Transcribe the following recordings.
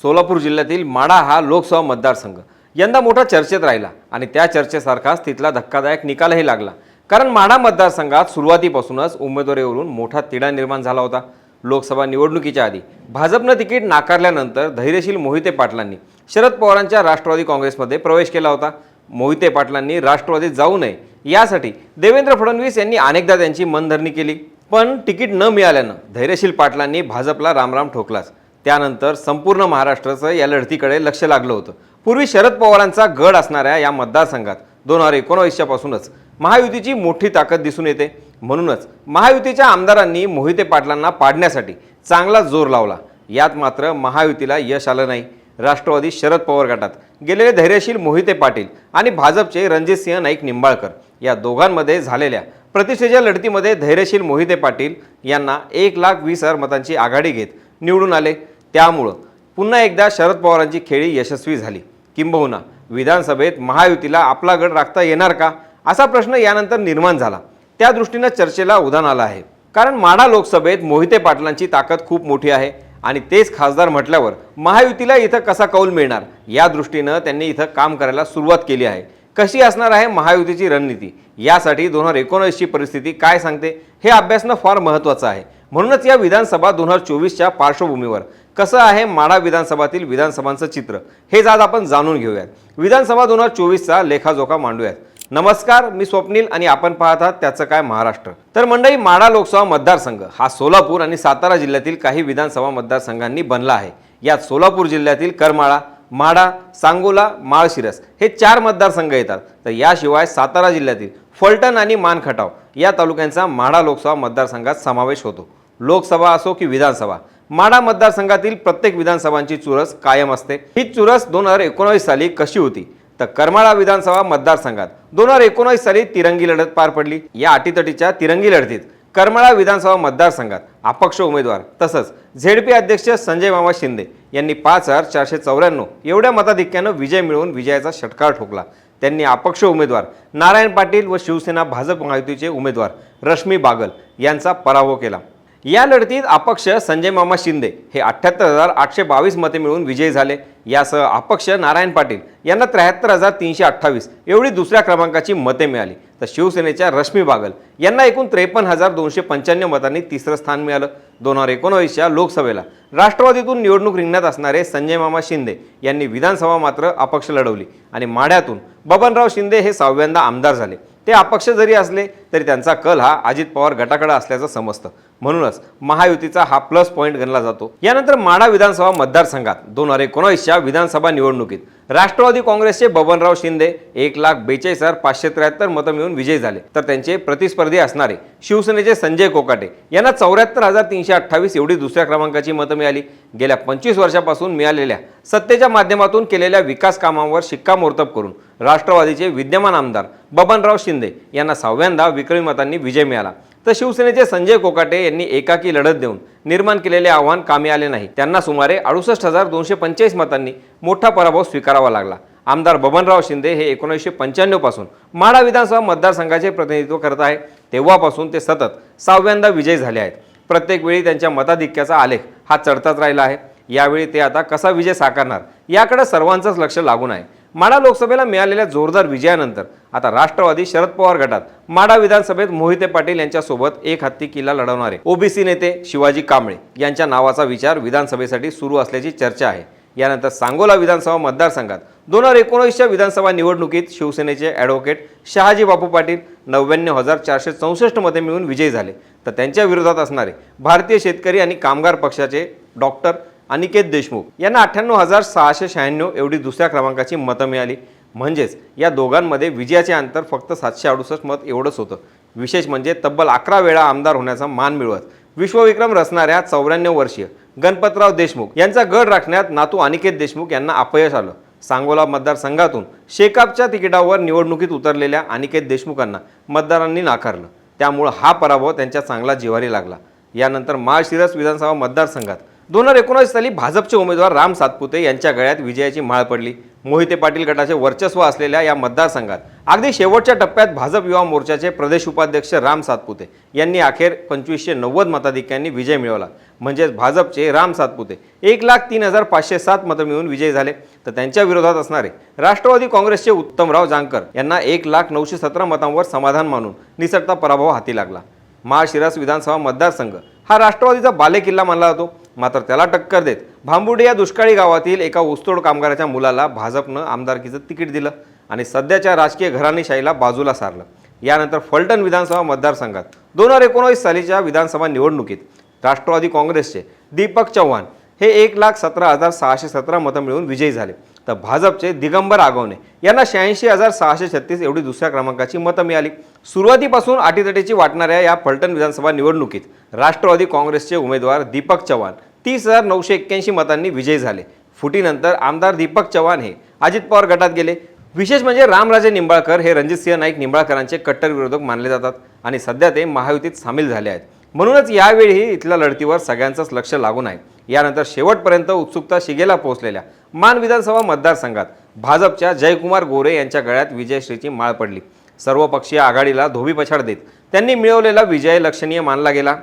सोलापूर जिल्ह्यातील माढा हा लोकसभा मतदारसंघ यंदा मोठा चर्चेत राहिला आणि त्या चर्चेसारखाच तिथला धक्कादायक निकालही लागला। कारण माढा मतदारसंघात सुरुवातीपासूनच उमेदवारीवरून मोठा तिढा निर्माण झाला होता। लोकसभा निवडणुकीच्या आधी भाजपने तिकीट नाकारल्यानंतर धैर्यशील मोहिते पाटलांनी शरद पवारांच्या राष्ट्रवादी काँग्रेसमध्ये प्रवेश केला होता। मोहिते पाटलांनी राष्ट्रवादीत जाऊ नये यासाठी देवेंद्र फडणवीस यांनी अनेकदा त्यांची मनधरणी केली, पण तिकीट न मिळाल्यानं धैर्यशील पाटलांनी भाजपला रामराम ठोकलाच। त्यानंतर संपूर्ण महाराष्ट्राचं या लढतीकडे लक्ष लागलं होतं। पूर्वी शरद पवारांचा गड असणाऱ्या या मतदारसंघात 2019 पासूनच महायुतीची मोठी ताकद दिसून येते। म्हणूनच महायुतीच्या आमदारांनी मोहिते पाटलांना पाडण्यासाठी चांगला जोर लावला। यात मात्र महायुतीला यश आलं नाही। राष्ट्रवादी शरद पवार गटात गेलेले धैर्यशील मोहिते पाटील आणि भाजपचे रणजितसिंह नाईक निंबाळकर या दोघांमध्ये झालेल्या प्रतिष्ठेच्या लढतीमध्ये धैर्यशील मोहिते पाटील यांना 1,20,000 मतांची आघाडी घेत निवडून आले। त्यामुळे पुन्हा एकदा शरद पवारांची खेळी यशस्वी झाली। किंबहुना विधानसभेत महायुतीला आपला गड राखता येणार का असा प्रश्न यानंतर निर्माण झाला। त्या दृष्टीने चर्चेला उधाण आलं आहे। कारण माढा लोकसभेत मोहिते पाटलांची ताकद खूप मोठी आहे आणि तेच खासदार म्हटल्यावर महायुतीला इथं कसा कौल मिळणार या दृष्टीने त्यांनी इथं काम करायला सुरुवात केली आहे। कशी असणार आहे महायुतीची रणनीती यासाठी 2019 ची परिस्थिती काय सांगते हे अभ्यासणं फार महत्त्वाचं आहे। म्हणूनच या विधानसभा 2024च्या पार्श्वभूमीवर कसं आहे माढा विधानसभातील विधानसभांचं चित्र हे आज आपण जाणून घेऊयात। विधानसभा 2024चा लेखाजोखा मांडूयात। नमस्कार, मी स्वप्नील आणि आपण पाहत आहात त्याचं काय महाराष्ट्र। तर मंडळी, माढा लोकसभा मतदारसंघ हा सोलापूर आणि सातारा जिल्ह्यातील काही विधानसभा मतदारसंघांनी बनला आहे। यात सोलापूर जिल्ह्यातील करमाळा, माढा, सांगोला, माळशिरस हे 4 मतदारसंघ येतात। तर याशिवाय सातारा जिल्ह्यातील फलटण आणि मानखटाव या तालुक्यांचा माढा लोकसभा मतदारसंघात समावेश होतो। लोकसभा असो की विधानसभा, माढा मतदारसंघातील प्रत्येक विधानसभांची चुरस कायम असते। ही चुरस 2019 साली कशी होती तर करमाळा विधानसभा मतदारसंघात 2019 साली तिरंगी लढत पार पडली। या अटीतटीच्या तिरंगी लढतीत करमाळा विधानसभा मतदारसंघात अपक्ष उमेदवार तसंच झेडपी अध्यक्ष संजय मामा शिंदे यांनी 5,494 एवढ्या मताधिक्यानं विजय मिळवून विजयाचा षटकार ठोकला। त्यांनी अपक्ष उमेदवार नारायण पाटील व शिवसेना भाजप महायुतीचे उमेदवार रश्मी बागल यांचा पराभव केला। या लढतीत अपक्ष संजय मामा शिंदे हे 78,822 मते मिळवून विजयी झाले। यासह अपक्ष नारायण पाटील यांना 73,328 एवढी दुसऱ्या क्रमांकाची मते मिळाली। तर शिवसेनेच्या रश्मी बागल यांना एकूण 53,295 मतांनी तिसरं स्थान मिळालं। 2019च्या लोकसभेला राष्ट्रवादीतून निवडणूक रिंगणात असणारे संजय मामा शिंदे यांनी विधानसभा मात्र अपक्ष लढवली आणि माढ्यातून बबनराव शिंदे हे 6व्यांदा आमदार झाले। ते अपक्ष जरी असले तरी त्यांचा कल हा अजित पवार गटाकडे असल्याचं समजतं। म्हणूनच महायुतीचा हा प्लस पॉइंट गणला जातो। यानंतर माढा विधानसभा मतदारसंघात 2019च्या विधानसभा निवडणुकीत राष्ट्रवादी काँग्रेसचे बबनराव शिंदे 1,42,573 मतं मिळवून विजयी झाले। तर त्यांचे प्रतिस्पर्धी असणारे शिवसेनेचे संजय कोकाटे यांना 74,328 एवढी दुसऱ्या क्रमांकाची मतं मिळाली। गेल्या 25 वर्षापासून मिळालेल्या सत्तेच्या माध्यमातून केलेल्या विकास कामांवर शिक्कामोर्तब करून राष्ट्रवादीचे विद्यमान आमदार बबनराव शिंदे यांना 6व्यांदा विक्रमी मतांनी विजय मिळाला। तर शिवसेनेचे संजय कोकाटे यांनी एकाकी लढत देऊन निर्माण केलेले आव्हान कामी आले नाही। त्यांना सुमारे 68,245 मतांनी मोठा पराभव स्वीकारावा लागला। आमदार बबनराव शिंदे हे 1995 पासून माढा विधानसभा मतदारसंघाचे प्रतिनिधित्व करत आहे। तेव्हापासून ते सतत 6व्यांदा विजयी झाले आहेत। प्रत्येक वेळी त्यांच्या मताधिक्याचा आलेख हा चढताच राहिला आहे। यावेळी ते आता कसा विजय साकारणार याकडे सर्वांचंच लक्ष लागून आहे। माढा लोकसभेला मिळालेल्या जोरदार विजयानंतर आता राष्ट्रवादी शरद पवार गटात माढा विधानसभेत मोहिते पाटील यांच्यासोबत एक हत्ती किल्ला लढवणारे ओबीसी नेते शिवाजी कांबळे यांच्या नावाचा विचार विधानसभेसाठी सुरू असल्याची चर्चा आहे। यानंतर सांगोला विधानसभा मतदारसंघात 2019च्या विधानसभा निवडणुकीत शिवसेनेचे ॲडव्होकेट शहाजी बापू पाटील 99,464 मते मिळवून विजयी झाले। तर त्यांच्या विरोधात असणारे भारतीय शेतकरी आणि कामगार पक्षाचे डॉक्टर अनिकेत देशमुख यांना 98,696 एवढी दुसऱ्या क्रमांकाची मतं मिळाली। म्हणजेच या दोघांमध्ये विजयाचे अंतर फक्त 768 मत एवढंच होतं। विशेष म्हणजे तब्बल 11 वेळा आमदार होण्याचा मान मिळवत विश्वविक्रम रचणाऱ्या 94 वर्षीय गणपतराव देशमुख यांचा गड राखण्यात नातू अनिकेत देशमुख यांना अपयश आलं। सांगोला मतदारसंघातून शेकापच्या तिकिटावर निवडणुकीत उतरलेल्या अनिकेत देशमुखांना मतदारांनी नाकारलं। त्यामुळे हा पराभव त्यांच्या चांगला जिव्हारी लागला। यानंतर माळशिरस विधानसभा मतदारसंघात 2019 साली भाजपचे उमेदवार राम सातपुते यांच्या गळ्यात विजयाची माळ पडली। मोहिते पाटील गटाचे वर्चस्व असलेल्या या मतदारसंघात अगदी शेवटच्या टप्प्यात भाजप युवा मोर्चाचे प्रदेश उपाध्यक्ष राम सातपुते यांनी अखेर 2590 मताधिक्यांनी विजय मिळवला। म्हणजेच भाजपचे राम सातपुते 1,03,507 मतं मिळवून विजयी झाले। तर त्यांच्या विरोधात असणारे राष्ट्रवादी काँग्रेसचे उत्तमराव जानकर यांना 1,09,17 मतांवर समाधान मानून निसटता पराभव हाती लागला। माळशिरस विधानसभा मतदारसंघ हा राष्ट्रवादीचा बालेकिल्ला मानला जातो, मात्र त्याला टक्कर देत भांबुर्डी या दुष्काळी गावातील एका ऊसतोड कामगाराच्या मुलाला भाजपनं आमदारकीचं तिकीट दिलं आणि सध्याच्या राजकीय घराणेशाहीला बाजूला सारलं। यानंतर फलटण विधानसभा मतदारसंघात 2019 सालीच्या विधानसभा निवडणुकीत राष्ट्रवादी काँग्रेसचे दीपक चव्हाण हे 1,17,617 मतं मिळवून विजयी झाले। तर भाजपचे दिगंबर आगवणे यांना 86,636 एवढी दुसऱ्या क्रमांकाची मतं मिळाली। सुरुवातीपासून अटीतटीची वाटणाऱ्या या फलटण विधानसभा निवडणुकीत राष्ट्रवादी काँग्रेसचे उमेदवार दीपक चव्हाण 30,981 मतांनी विजयी झाले। फुटीनंतर आमदार दीपक चव्हाण हे अजित पवार गटात गेले। विशेष म्हणजे रामराजे निंबाळकर हे रणजितसिंह नाईक निंबाळकरांचे कट्टर विरोधक मानले जातात आणि सध्या ते महायुतीत सामील झाले आहेत। म्हणूनच यावेळीही इथल्या लढतीवर सगळ्यांचंच लक्ष लागून आहे। यानंतर शेवटपर्यंत उत्सुकता शिगेला पोहोचलेल्या मान विधानसभा मतदारसंघात भाजपच्या जयकुमार गोरे यांच्या गळ्यात विजयश्रीची माळ पडली। सर्वपक्षीय आघाडीला धोबी पछाड देत त्यांनी मिळवलेला विजय लक्षणीय मानला गेला।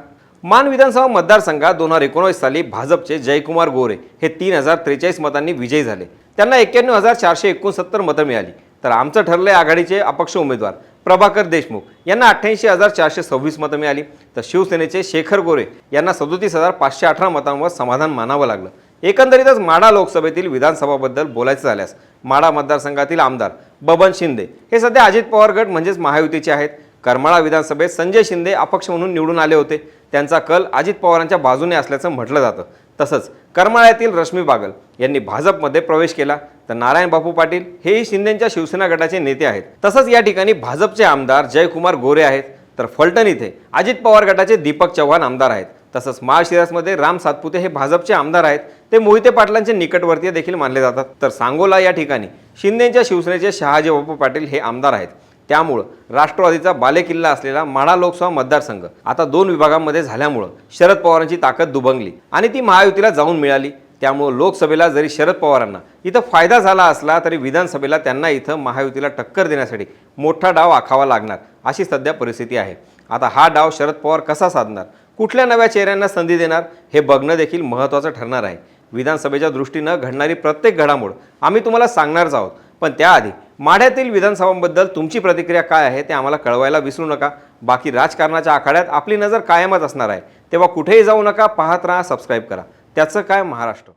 मान विधानसभा मतदारसंघात 2019 साली भाजपचे जयकुमार गोरे हे 3,043 मतांनी विजयी झाले। त्यांना 91,469 मतं मिळाली। तर आमचं ठरलंय आघाडीचे अपक्ष उमेदवार प्रभाकर देशमुख यांना 88,426 मतं मिळाली। तर शिवसेनेचे शेखर गोरे यांना 37,518 मतांवर समाधान मानावं लागलं। एकंदरीतच माढा लोकसभेतील विधानसभाबद्दल बोलायचं झाल्यास माढा मतदारसंघातील आमदार बबन शिंदे हे सध्या अजित पवार गट म्हणजेच महायुतीचे आहेत। करमाळा विधानसभेत संजय शिंदे अपक्ष म्हणून निवडून आले होते। त्यांचा कल अजित पवारांच्या बाजूने असल्याचं म्हटलं जातं। तसंच करमाळ्यातील रश्मी बागल यांनी भाजपमध्ये प्रवेश केला। तर नारायण बापू पाटील हेही शिंदेंच्या शिवसेना गटाचे नेते आहेत। तसंच या ठिकाणी भाजपचे आमदार जयकुमार गोरे आहेत। तर फलटण इथे अजित पवार गटाचे दीपक चव्हाण आमदार आहेत। तसंच माळशिरसमध्ये राम सातपुते हे भाजपचे आमदार आहेत। ते मोहिते पाटलांचे निकटवर्तीय देखील मानले जातात। तर सांगोला या ठिकाणी शिंदेंच्या शिवसेनेचे शहाजी बापू पाटील हे आमदार आहेत। त्यामुळे राष्ट्रवादीचा बालेकिल्ला असलेला माढा लोकसभा मतदारसंघ आता 2 विभागांमध्ये झाल्यामुळे शरद पवारांची ताकद दुभंगली आणि ती महायुतीला जाऊन मिळाली। त्यामुळे लोकसभेला जरी शरद पवारांना इथं फायदा झाला असला तरी विधानसभेला त्यांना इथं महायुतीला टक्कर देण्यासाठी मोठा डाव आखावा लागणार अशी सध्या परिस्थिती आहे। आता हा डाव शरद पवार कसा साधणार, कुठल्या नव्या चेहऱ्यांना संधी देणार हे बघणं देखील महत्त्वाचं ठरणार आहे। विधानसभेच्या दृष्टीनं घडणारी प्रत्येक घडामोड आम्ही तुम्हाला सांगणारच आहोत, पण त्याआधी माढ्यातील विधानसभांबद्दल तुमची प्रतिक्रिया काय आहे ते आम्हाला कळवायला विसरू नका। बाकी राजकारणाच्या आखाड्यात आपली नजर कायमच असणार आहे, तेव्हा कुठेही जाऊ नका, पाहत राहा, सबस्क्राईब करा। त्याचं काय महाराष्ट्र।